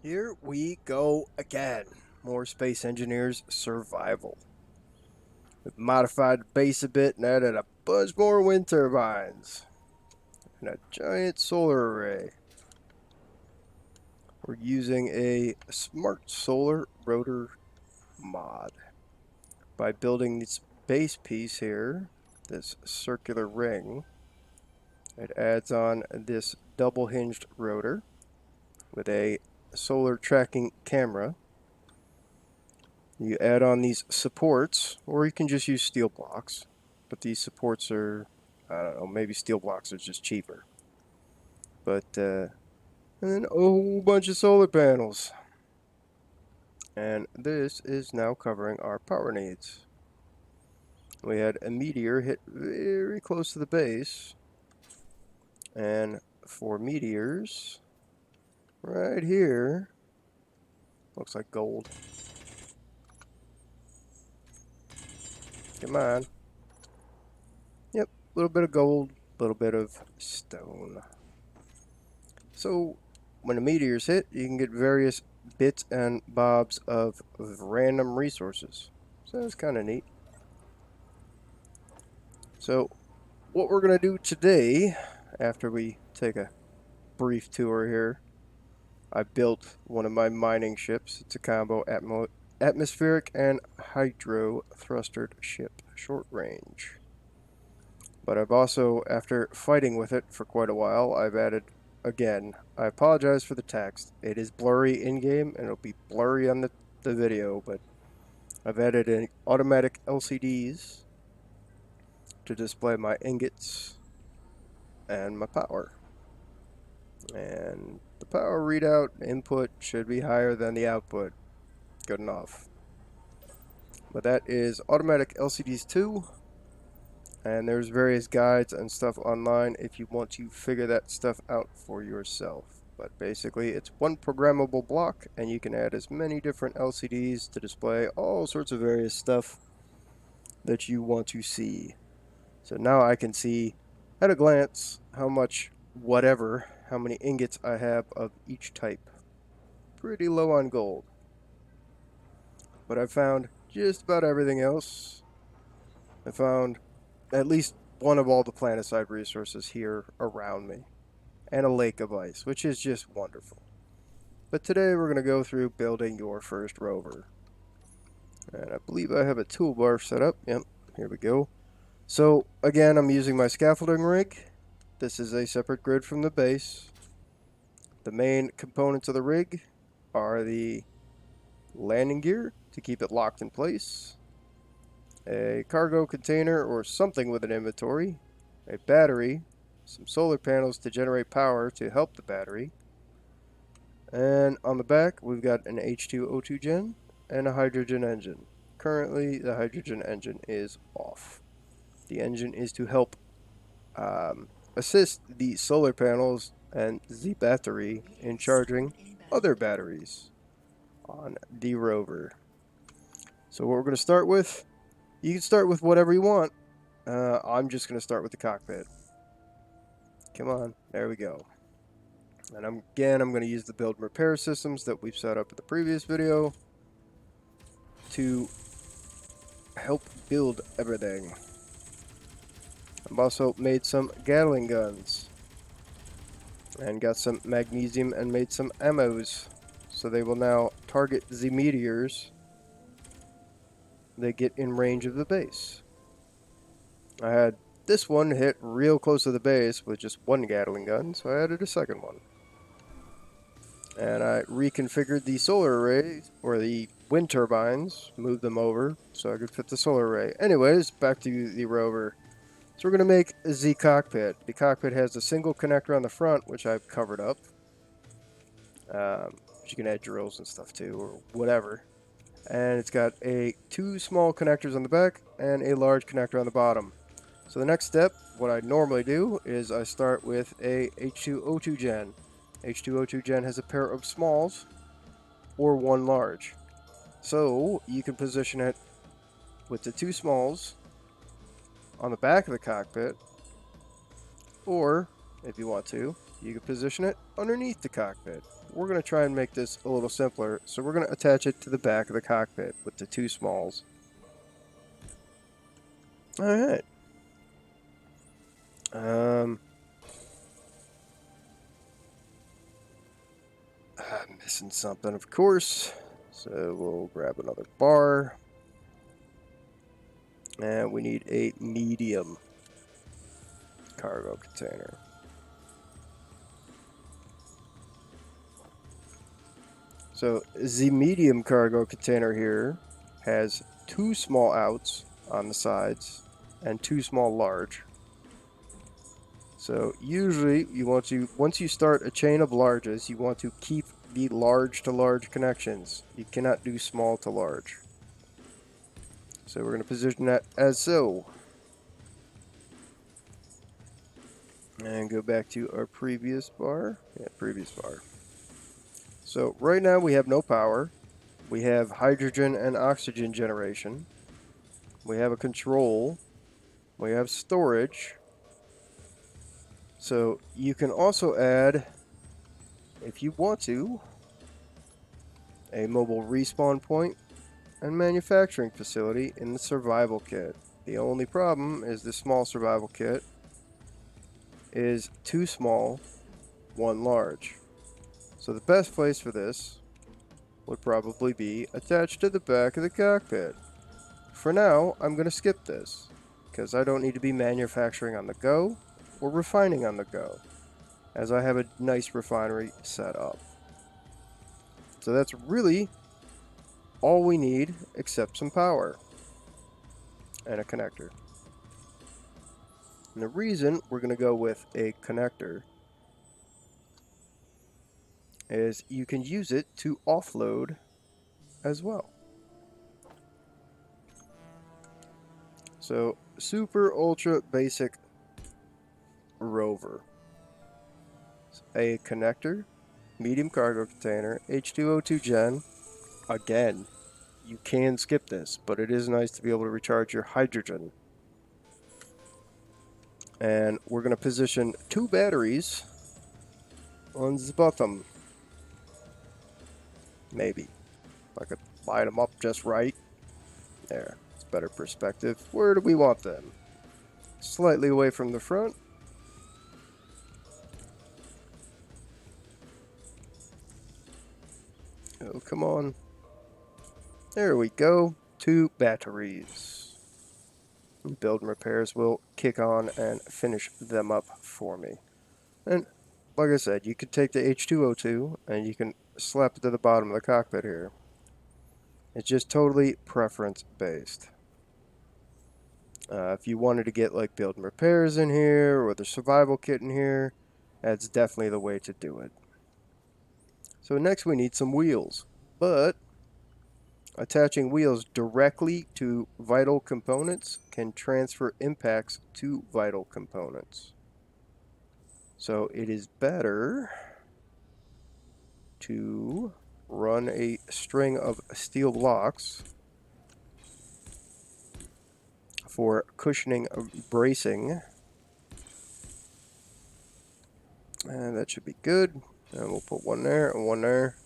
Here we go again. More Space Engineers Survival. We've modified the base a bit and added a bunch more wind turbines. And a giant solar array. We're using a smart solar rotor mod. By building this base piece here, this circular ring, it adds on this double hinged rotor with a solar tracking camera. You add on these supports, or you can just use steel blocks. But these supports are, I don't know, maybe steel blocks are just cheaper. And then a whole bunch of solar panels. And this is now covering our power needs. We had a meteor hit very close to the base. And for meteors, right here, looks like gold. Come on. Yep, a little bit of gold, a little bit of stone. So when the meteors hit, you can get various bits and bobs of random resources. So that's kind of neat. So what we're going to do today, after we take a brief tour here, I built one of my mining ships. It's a combo atmospheric and hydro thrustered ship, short range. But I've also, after fighting with it for quite a while, I've added, again, I apologize for the text. It is blurry in-game, and it'll be blurry on the video, but I've added in automatic LCDs to display my ingots and my power. And the power readout input should be higher than the output. Good enough. But that is automatic LCDs 2. And there's various guides and stuff online if you want to figure that stuff out for yourself. But basically, it's one programmable block, and you can add as many different LCDs to display all sorts of various stuff that you want to see. So now I can see at a glance how how many ingots I have of each type. Pretty low on gold. But I found just about everything else. I found at least one of all the planetside resources here around me, and a lake of ice, which is just wonderful. But today we're going to go through building your first rover. And I believe I have a toolbar set up. Yep, here we go. So again, I'm using my scaffolding rig. This is a separate grid from the base. The main components of the rig are the landing gear to keep it locked in place, a cargo container or something with an inventory, a battery, some solar panels to generate power to help the battery, and on the back we've got an H2O2 gen and a hydrogen engine. Currently the hydrogen engine is off. The engine is to help assist the solar panels and the battery in charging other batteries on the rover. So what we're going to start with, you can start with whatever you want. I'm just going to start with the cockpit. Come on, there we go. And I'm going to use the build and repair systems that we've set up in the previous video to help build everything. I've also made some Gatling guns and got some magnesium and made some ammos, so they will now target the meteors that get in range of the base. I had this one hit real close to the base with just one Gatling gun, so I added a second one. And I reconfigured the solar array, or the wind turbines, moved them over so I could fit the solar array. Anyways, back to the rover. So we're going to make the cockpit. The cockpit has a single connector on the front, which I've covered up. You can add drills and stuff too, or whatever. And it's got two small connectors on the back and a large connector on the bottom. So the next step, what I normally do, is I start with a H2O2 gen. H2O2 gen has a pair of smalls or one large. So you can position it with the two smalls on the back of the cockpit, or if you want to, you can position it underneath the cockpit. we're going to try and make this a little simpler. So we're going to attach it to the back of the cockpit with the two smalls. Alright. I'm missing something, of course. So we'll grab another bar. And we need a medium cargo container. So the medium cargo container here has two small outs on the sides and two small large. So usually you want to, once you start a chain of larges, you want to keep the large to large connections. You cannot do small to large. So we're going to position that as so. And go back to our previous bar. Yeah, previous bar. So right now we have no power. We have hydrogen and oxygen generation. We have a control. We have storage. So you can also add, if you want to, a mobile respawn point and manufacturing facility in the survival kit. The only problem is the small survival kit is two small, one large. So the best place for this would probably be attached to the back of the cockpit. For now, I'm going to skip this, because I don't need to be manufacturing on the go or refining on the go, as I have a nice refinery set up. So that's really all we need, except some power and a connector. And the reason we're going to go with a connector is you can use it to offload as well. So, super ultra basic Rover. A connector, medium cargo container, H2O2 gen. Again, you can skip this, but it is nice to be able to recharge your hydrogen. And we're going to position two batteries on the bottom. Maybe. If I could line them up just right. There. It's better perspective. Where do we want them? Slightly away from the front. Oh, come on. There we go. Two batteries. Build and repairs will kick on and finish them up for me. And like I said, you could take the H2O2 and you can slap it to the bottom of the cockpit here. It's just totally preference based. If you wanted to get like build and repairs in here or the survival kit in here, that's definitely the way to do it. So next we need some wheels, but attaching wheels directly to vital components can transfer impacts to vital components. So it is better to run a string of steel blocks for cushioning bracing. And that should be good. And we'll put one there and one there.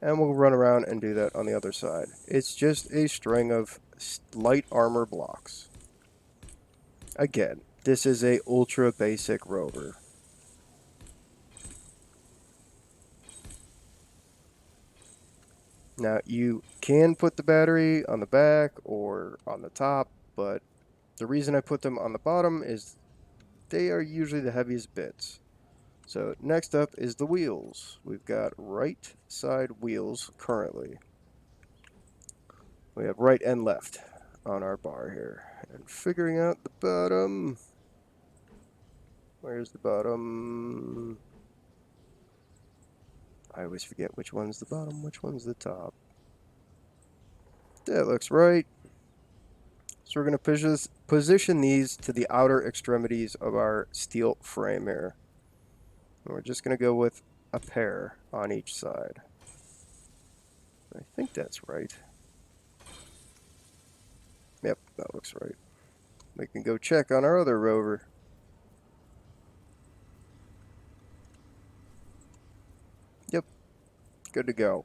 And we'll run around and do that on the other side. It's just a string of light armor blocks. Again, this is a ultra basic Rover. Now, you can put the battery on the back or on the top, but the reason I put them on the bottom is they are usually the heaviest bits. So next up is the wheels. We've got right side wheels currently. We have right and left on our bar here. And figuring out the bottom. Where's the bottom? I always forget which one's the bottom, which one's the top. That looks right. So we're going to position these to the outer extremities of our steel frame here. And we're just going to go with a pair on each side. I think that's right. Yep, that looks right. We can go check on our other Rover. Yep, Good to go.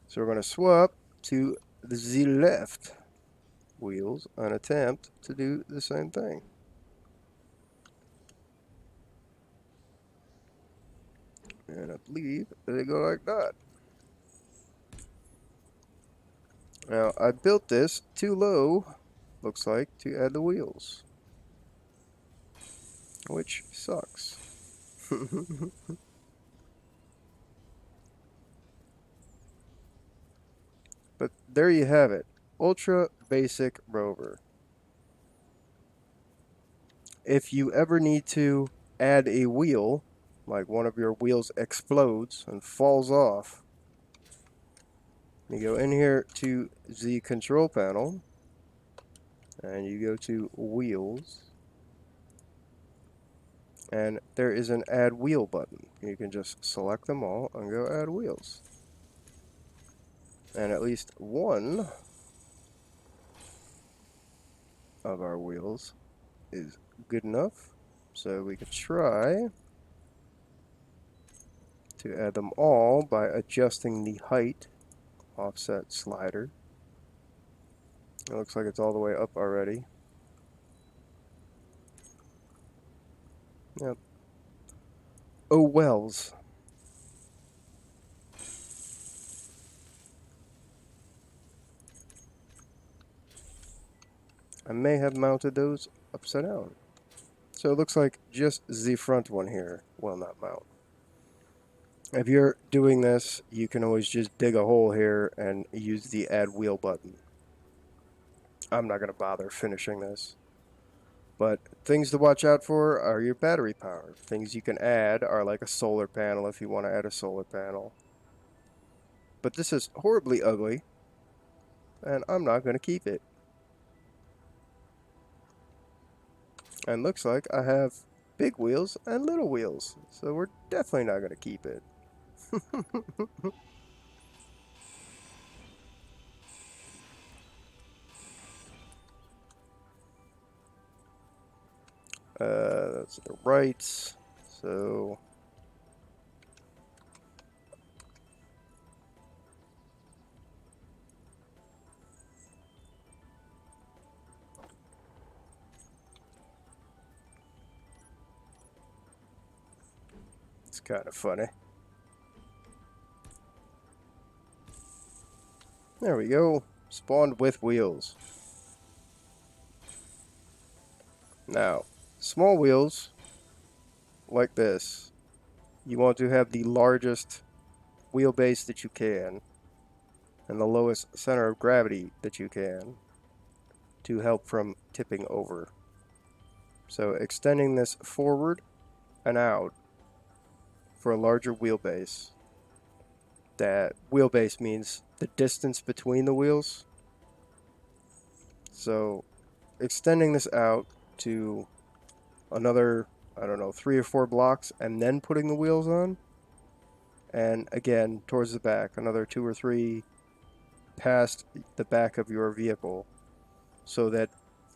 So we're going to swap to the left wheels and attempt to do the same thing. And I believe they go like that. Now, I built this too low, looks like, to add the wheels, which sucks. But there you have it. Ultra basic Rover. If you ever need to add a wheel, like one of your wheels explodes and falls off, you go in here to the control panel and you go to wheels, and there is an add wheel button. You can just select them all and go add wheels. And at least one of our wheels is good enough, so we could try to add them all by adjusting the height offset slider. It looks like it's all the way up already. Yep. Oh wells. I may have mounted those upside down. So it looks like just the front one here will not mount. If you're doing this, you can always just dig a hole here and use the add wheel button. I'm not going to bother finishing this. But things to watch out for are your battery power. Things you can add are like a solar panel if you want to add a solar panel. But this is horribly ugly, and I'm not going to keep it. And looks like I have big wheels and little wheels, so we're definitely not going to keep it. That's the right, so it's kind of funny. There we go. Spawned with wheels. Now, small wheels like this, you want to have the largest wheelbase that you can and the lowest center of gravity that you can to help from tipping over. So extending this forward and out for a larger wheelbase. That wheelbase means the distance between the wheels. So extending this out to another, I don't know, 3 or 4 blocks and then putting the wheels on. And again, towards the back, another 2 or 3 past the back of your vehicle so that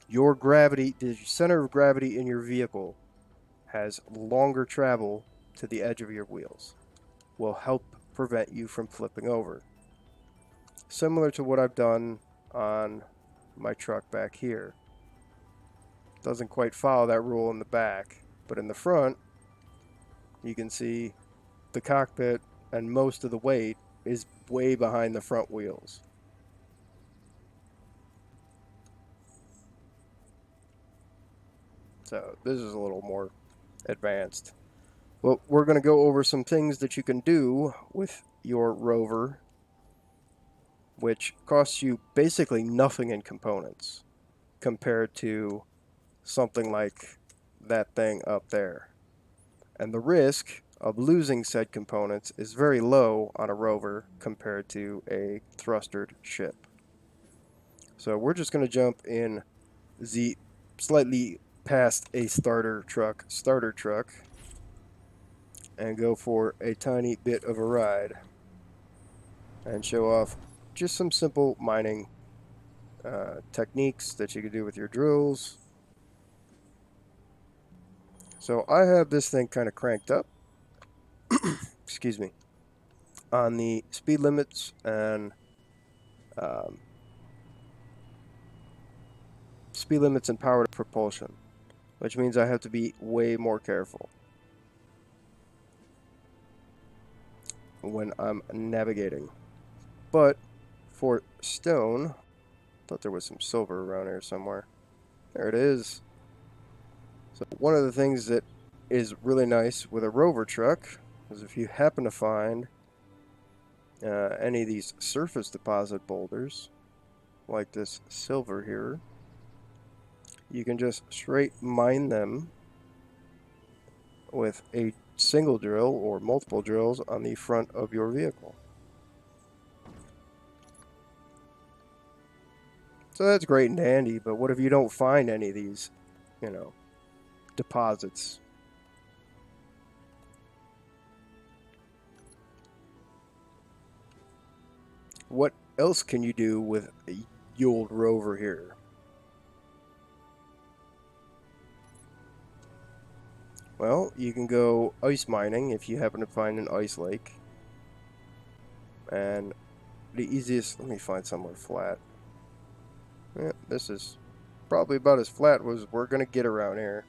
your gravity, the center of gravity in your vehicle has longer travel to the edge of your wheels. Will help prevent you from flipping over. Similar to what I've done on my truck back here. Doesn't quite follow that rule in the back, but in the front, you can see the cockpit and most of the weight is way behind the front wheels. So this is a little more advanced. Well, we're going to go over some things that you can do with your Rover, which costs you basically nothing in components compared to something like that thing up there. And the risk of losing said components is very low on a Rover compared to a thrustered ship. So we're just going to jump in the slightly past a starter truck, and go for a tiny bit of a ride and show off just some simple mining techniques that you can do with your drills. So I have this thing kind of cranked up. Excuse me. on the speed limits and um, power to propulsion, which means I have to be way more careful when I'm navigating. But for stone, thought there was some silver around here somewhere. There it is. So one of the things that is really nice with a Rover truck is if you happen to find any of these surface deposit boulders, like this silver here, you can just straight mine them with a single drill or multiple drills on the front of your vehicle. So that's great and dandy, but what if you don't find any of these, deposits? What else can you do with the old Rover here? Well, you can go ice mining if you happen to find an ice lake. And the easiest, let me find somewhere flat. Yeah, this is probably about as flat as we're going to get around here.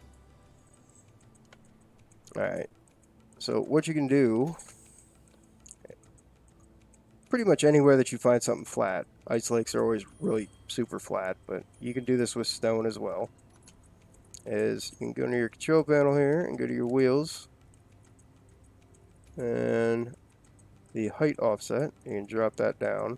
Alright, so what you can do, pretty much anywhere that you find something flat. Ice lakes are always really super flat, but you can do this with stone as well. Is you can go to your control panel here and go to your wheels. And the height offset, you can drop that down.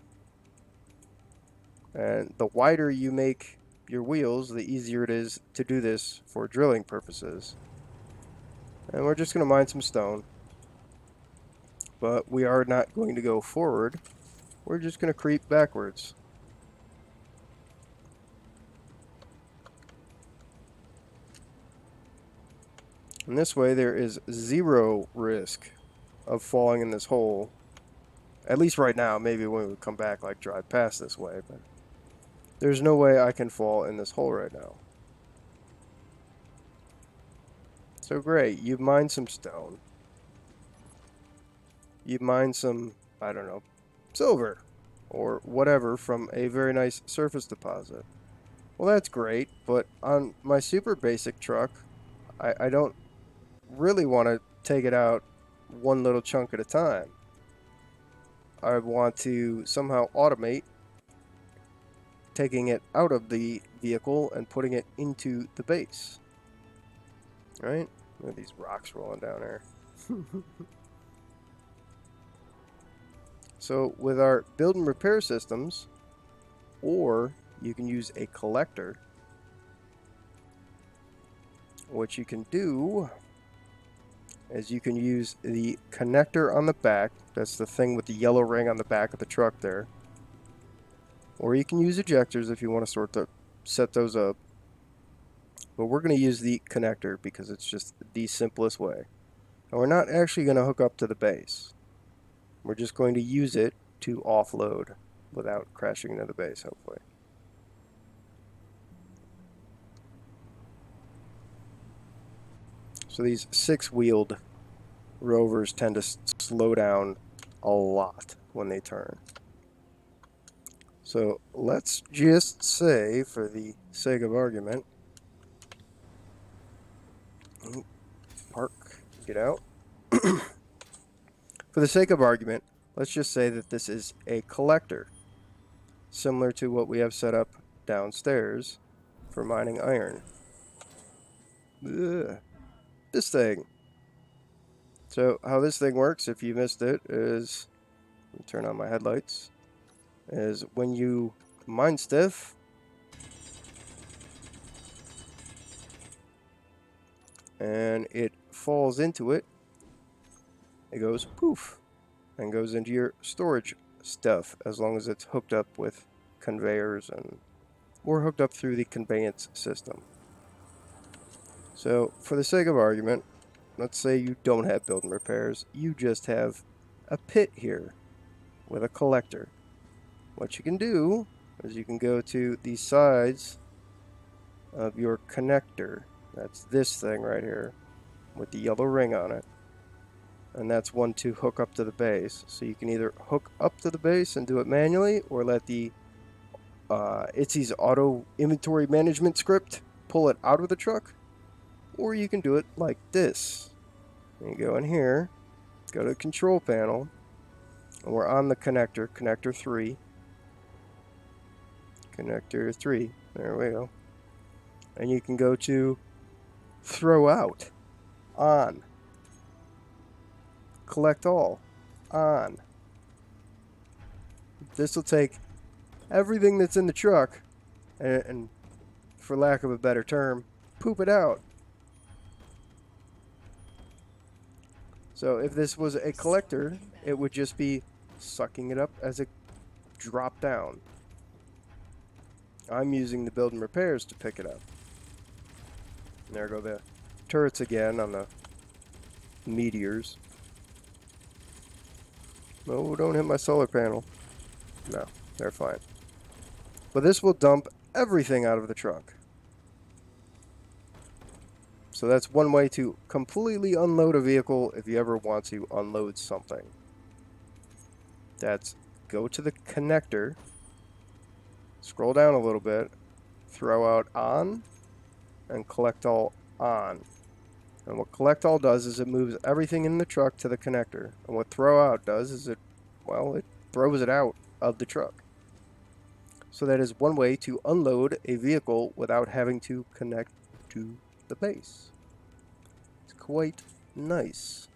And the wider you make your wheels, the easier it is to do this for drilling purposes. And we're just going to mine some stone. But we are not going to go forward. We're just going to creep backwards. And this way there is zero risk of falling in this hole. At least right now. Maybe when we come back, like drive past this way. But there's no way I can fall in this hole right now. So great. You mine some stone. You mine some, I don't know, silver or whatever from a very nice surface deposit. Well, that's great, but on my super basic truck, I don't really want to take it out one little chunk at a time. I want to somehow automate taking it out of the vehicle and putting it into the base. Right? Look at these rocks rolling down there. So with our build and repair systems, or you can use a collector, what you can do is you can use the connector on the back. That's the thing with the yellow ring on the back of the truck there. Or you can use ejectors if you want to set those up. But we're going to use the connector because it's just the simplest way. And we're not actually going to hook up to the base. We're just going to use it to offload without crashing into the base, hopefully. So these six-wheeled Rovers tend to slow down a lot when they turn. So let's just say, for the sake of argument, park, get out. For the sake of argument, let's just say that this is a collector, similar to what we have set up downstairs for mining iron. Ugh. This thing. So how this thing works, if you missed it, is, let me turn on my headlights, is when you mine stiff, and it falls into it, it goes poof, and goes into your storage stuff, as long as it's hooked up with conveyors or hooked up through the conveyance system. So for the sake of argument, let's say you don't have build and repairs, you just have a pit here with a collector. What you can do is you can go to the sides of your connector. That's this thing right here with the yellow ring on it. and that's one to hook up to the base. So you can either hook up to the base and do it manually, or let the Itzy's auto inventory management script pull it out of the truck, or you can do it like this. You go in here, go to the control panel, and we're on the connector, connector 3. Connector 3, there we go. And you can go to throw out, on, collect all, on. This will take everything that's in the truck and for lack of a better term, poop it out. So if this was a collector, it would just be sucking it up as it dropped down. I'm using the build and repairs to pick it up. And there go the turrets again on the meteors. No, don't hit my solar panel. No, they're fine. But this will dump everything out of the truck. So that's one way to completely unload a vehicle if you ever want to unload something. That's go to the connector, scroll down a little bit, throw out on, and collect all on. And what collect all does is it moves everything in the truck to the connector. And what throw out does is it throws it out of the truck. So that is one way to unload a vehicle without having to connect to the base. It's quite nice.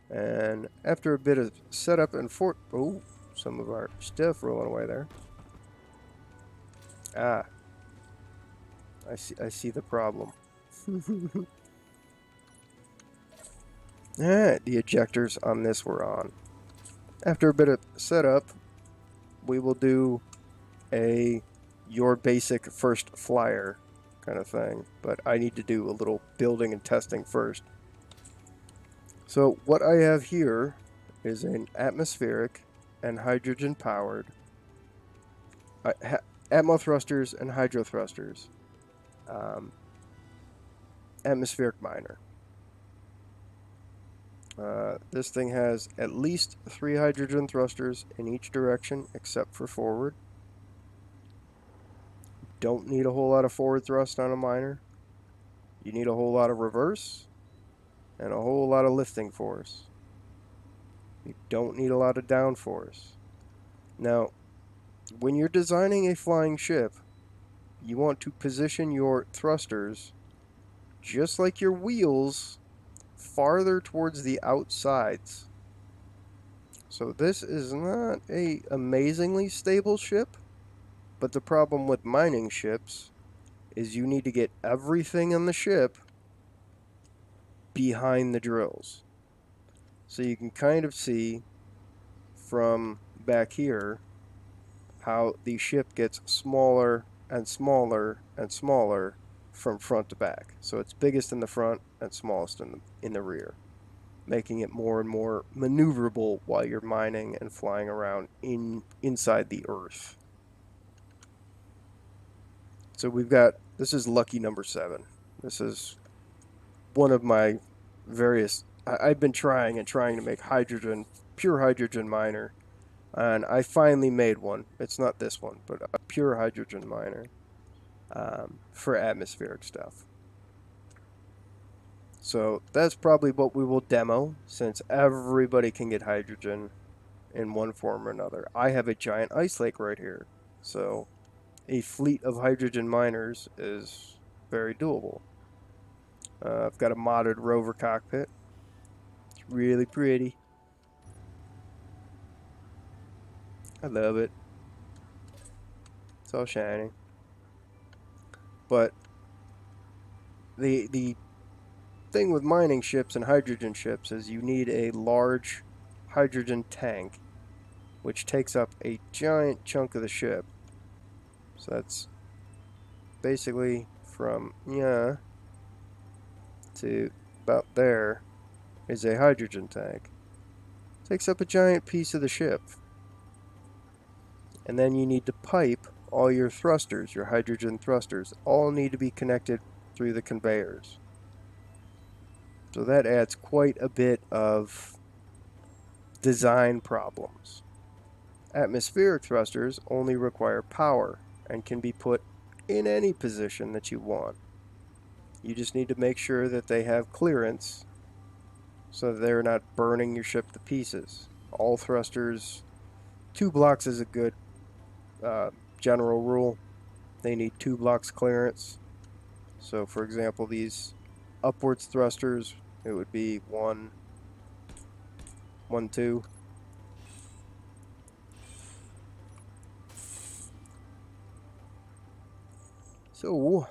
And after a bit of setup and some of our stuff rolling away there. Ah, I see the problem. Alright, the ejectors on this were on. After a bit of setup, we will do your basic first flyer kind of thing, but I need to do a little building and testing first. So what I have here is an atmospheric and hydrogen powered atmo thrusters and hydro thrusters atmospheric miner. This thing has at least 3 hydrogen thrusters in each direction except for forward. Don't need a whole lot of forward thrust on a miner. You need a whole lot of reverse and a whole lot of lifting force. You don't need a lot of down force. Now, when you're designing a flying ship, you want to position your thrusters just like your wheels farther towards the outsides. So this is not a amazingly stable ship, but the problem with mining ships is you need to get everything on the ship behind the drills. So you can kind of see from back here how the ship gets smaller and smaller and smaller from front to back. So it's biggest in the front and smallest in the rear, making it more and more maneuverable while you're mining and flying around inside the earth. So this is lucky number 7. This is one of my various, I've been trying to make pure hydrogen miner, and I finally made one. It's not this one, but a pure hydrogen miner for atmospheric stuff. So that's probably what we will demo, since everybody can get hydrogen in one form or another. I have a giant ice lake right here, so a fleet of hydrogen miners is very doable. I've got a modded Rover cockpit. It's really pretty. I love it. It's all shiny. But the thing with mining ships and hydrogen ships is you need a large hydrogen tank, which takes up a giant chunk of the ship. So that's basically from to about there is a hydrogen tank. Takes up a giant piece of the ship. And then you need to pipe all your thrusters, your hydrogen thrusters, all need to be connected through the conveyors. So that adds quite a bit of design problems. Atmospheric thrusters only require power and can be put in any position that you want. You just need to make sure that they have clearance so that they're not burning your ship to pieces. All thrusters, 2 blocks is a good general rule. They need 2 blocks clearance. So for example, these upwards thrusters, it would be 1, 1, 2. So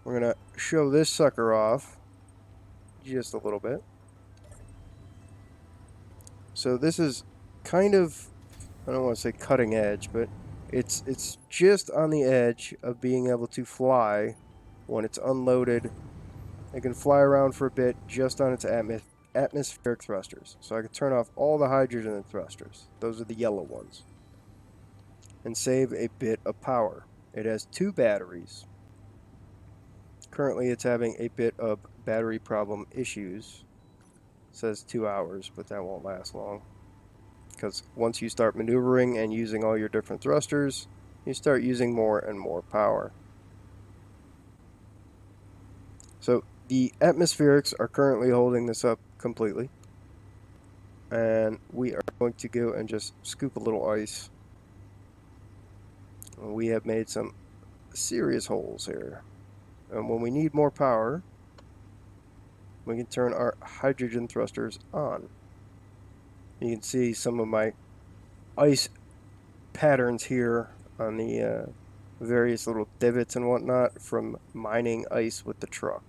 we're going to show this sucker off just a little bit. So this is kind of, I don't want to say cutting edge, but it's just on the edge of being able to fly when it's unloaded. It can fly around for a bit just on its atmospheric thrusters. So I can turn off all the hydrogen thrusters. Those are the yellow ones. And save a bit of power. It has 2 batteries. Currently it's having a bit of battery problem issues. It says 2 hours, but that won't last long. Because once you start maneuvering and using all your different thrusters, you start using more and more power. So the atmospherics are currently holding this up completely. And we are going to go and just scoop a little ice. We have made some serious holes here. And when we need more power, we can turn our hydrogen thrusters on. You can see some of my ice patterns here on the various little divots and whatnot from mining ice with the truck.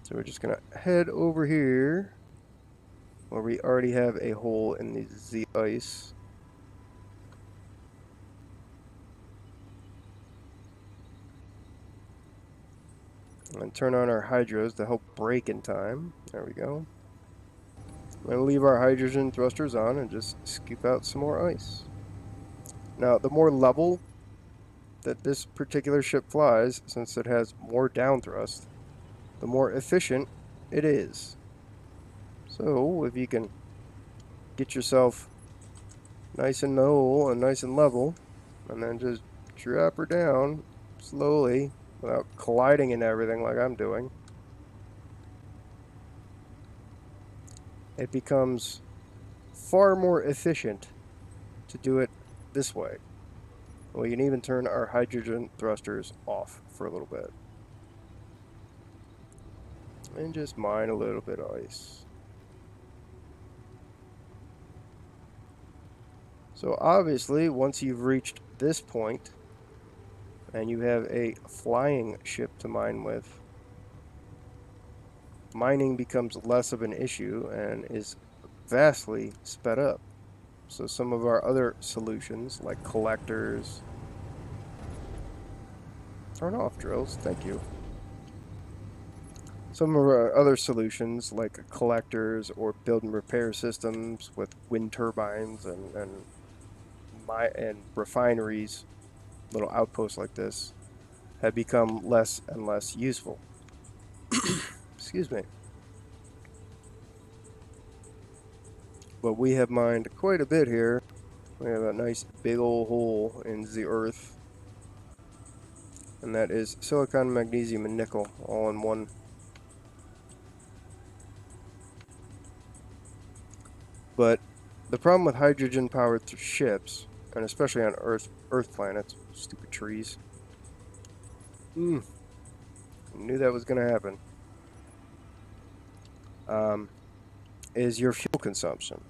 So we're just going to head over here where we already have a hole in the ice. And turn on our hydros to help brake in time. There we go. We're going to leave our hydrogen thrusters on and just scoop out some more ice. Now, the more level that this particular ship flies, since it has more down-thrust, the more efficient it is. So, if you can get yourself nice and low and nice and level, and then just drop her down slowly without colliding and everything like I'm doing, it becomes far more efficient to do it this way. We can even turn our hydrogen thrusters off for a little bit. And just mine a little bit of ice. So obviously, once you've reached this point, and you have a flying ship to mine with, mining becomes less of an issue and is vastly sped up. So some of our other solutions, like collectors... Turn off drills, thank you. Some of our other solutions, like collectors or build and repair systems with wind turbines and refineries, little outposts like this, have become less and less useful. Excuse me. But we have mined quite a bit here. We have a nice big old hole in the earth. And that is silicon, magnesium, and nickel all in one. But the problem with hydrogen-powered ships, and especially on Earth planets, stupid trees. I knew that was going to happen. Is your fuel consumption.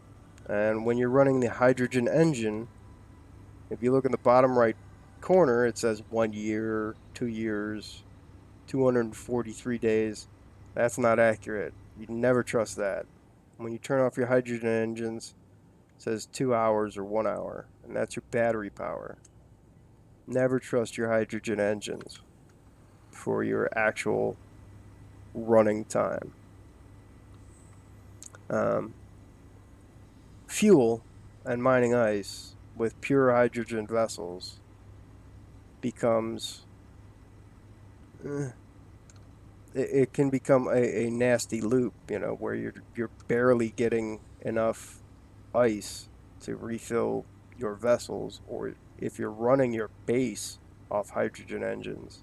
And when you're running the hydrogen engine, if you look in the bottom right corner, it says 1 year, 2 years, 243 days. That's not accurate. You never trust that. When you turn off your hydrogen engines, it says 2 hours or 1 hour, and that's your battery power. Never trust your hydrogen engines for your actual running time. Fuel and mining ice with pure hydrogen vessels becomes it can become a nasty loop, where you're barely getting enough ice to refill your vessels, or if you're running your base off hydrogen engines,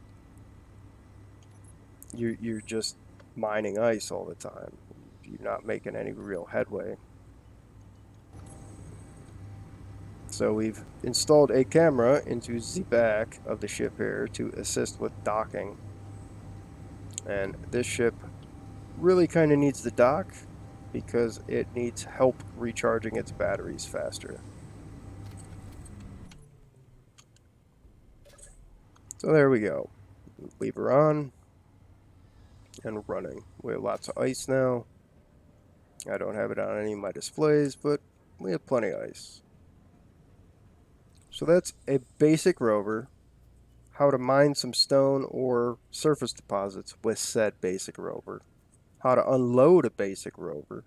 you're just mining ice all the time. You're not making any real headway. So we've installed a camera into the back of the ship here to assist with docking. And this ship really kind of needs the dock because it needs help recharging its batteries faster. So there we go. Leave her on and running. We have lots of ice now. I don't have it on any of my displays, but we have plenty of ice. So that's a basic rover. How to mine some stone or surface deposits with said basic rover. How to unload a basic rover.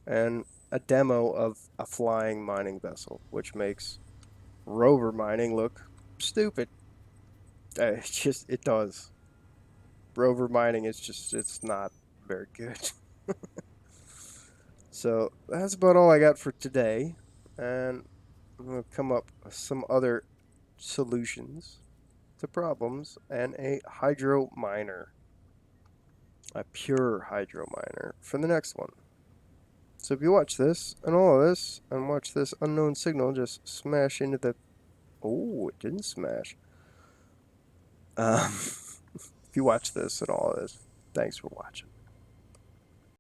And a demo of a flying mining vessel, which makes rover mining look stupid. It does. Rover mining is it's not very good. So that's about all I got for today. And I'm going to come up with some other solutions to problems and a hydro miner, a pure hydro miner for the next one. So if you watch this and all of this and watch this unknown signal just smash into the... Oh, it didn't smash. If you watch this and all of this, thanks for watching.